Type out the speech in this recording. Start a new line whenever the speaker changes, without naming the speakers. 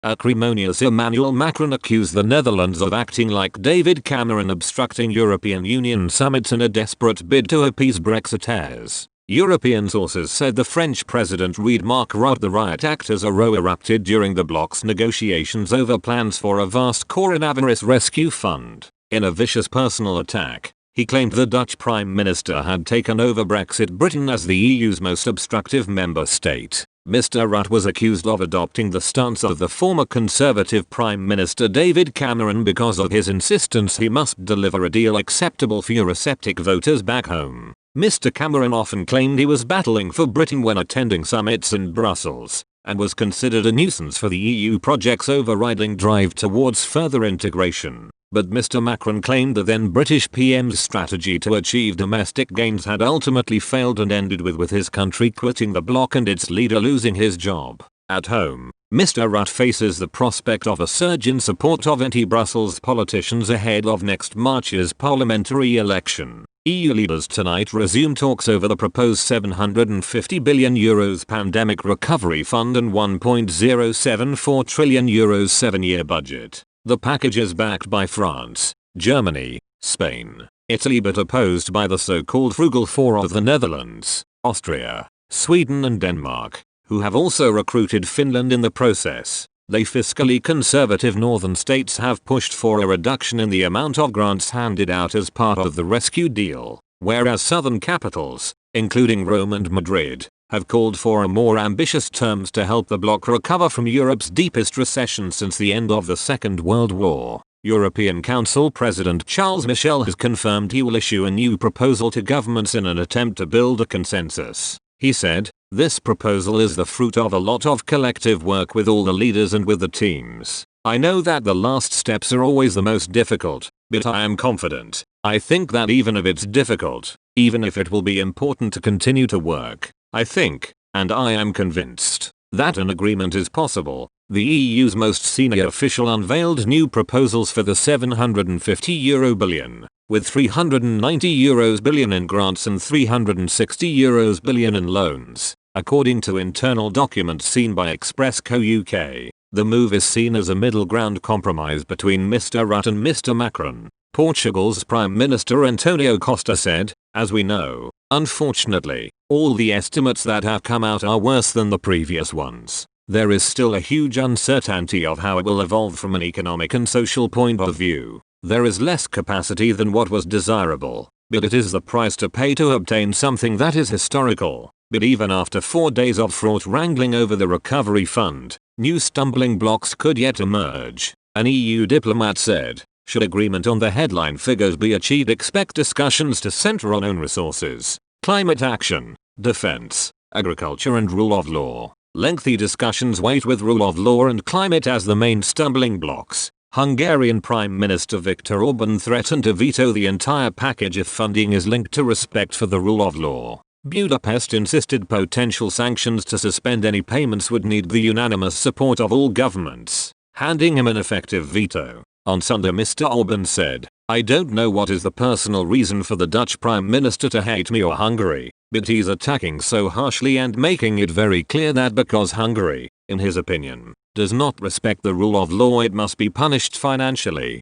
Acrimonious Emmanuel Macron accused the Netherlands of acting like David Cameron, obstructing European Union summits in a desperate bid to appease Brexiteers. European sources said the French President remarked the riot actors erupted during the bloc's negotiations over plans for a vast coronavirus rescue fund. In a vicious personal attack, he claimed the Dutch Prime Minister had taken over Brexit Britain as the EU's most obstructive member state. Mr. Rutte was accused of adopting the stance of the former Conservative Prime Minister David Cameron because of his insistence he must deliver a deal acceptable for Eurosceptic voters back home. Mr. Cameron often claimed he was battling for Britain when attending summits in Brussels, and was considered a nuisance for the EU project's overriding drive towards further integration. But Mr. Macron claimed the then British PM's strategy to achieve domestic gains had ultimately failed and ended with his country quitting the bloc and its leader losing his job. At home, Mr. Rutte faces the prospect of a surge in support of anti-Brussels politicians ahead of next March's parliamentary election. EU leaders tonight resume talks over the proposed €750 billion pandemic recovery fund and €1.074 trillion 7-year budget. The package is backed by France, Germany, Spain, Italy, but opposed by the so-called frugal four of the Netherlands, Austria, Sweden and Denmark, who have also recruited Finland in the process. The fiscally conservative northern states have pushed for a reduction in the amount of grants handed out as part of the rescue deal, whereas southern capitals, including Rome and Madrid, have called for more ambitious terms to help the bloc recover from Europe's deepest recession since the end of the Second World War. European Council President Charles Michel has confirmed he will issue a new proposal to governments in an attempt to build a consensus. He said, "This proposal is the fruit of a lot of collective work with all the leaders and with the teams. I know that the last steps are always the most difficult, but I am confident. I think that even if it's difficult, even if it will be important to continue to work, I think, and I am convinced, that an agreement is possible." The EU's most senior official unveiled new proposals for the €750 billion, with €390 billion in grants and €360 billion in loans, according to internal documents seen by Expressco UK. The move is seen as a middle ground compromise between Mr. Rutte and Mr. Macron. Portugal's Prime Minister Antonio Costa said, "As we know, unfortunately, all the estimates that have come out are worse than the previous ones. There is still a huge uncertainty of how it will evolve from an economic and social point of view. There is less capacity than what was desirable, but it is the price to pay to obtain something that is historical." But even after 4 days of fraught wrangling over the recovery fund, new stumbling blocks could yet emerge. An EU diplomat said, should agreement on the headline figures be achieved, expect discussions to center on own resources, climate action, defense, agriculture and rule of law. Lengthy discussions wait with rule of law and climate as the main stumbling blocks. Hungarian Prime Minister Viktor Orban threatened to veto the entire package if funding is linked to respect for the rule of law. Budapest insisted potential sanctions to suspend any payments would need the unanimous support of all governments, handing him an effective veto. On Sunday Mr. Orban said, "I don't know what is the personal reason for the Dutch Prime Minister to hate me or Hungary, but he's attacking so harshly and making it very clear that because Hungary, in his opinion, does not respect the rule of law it must be punished financially."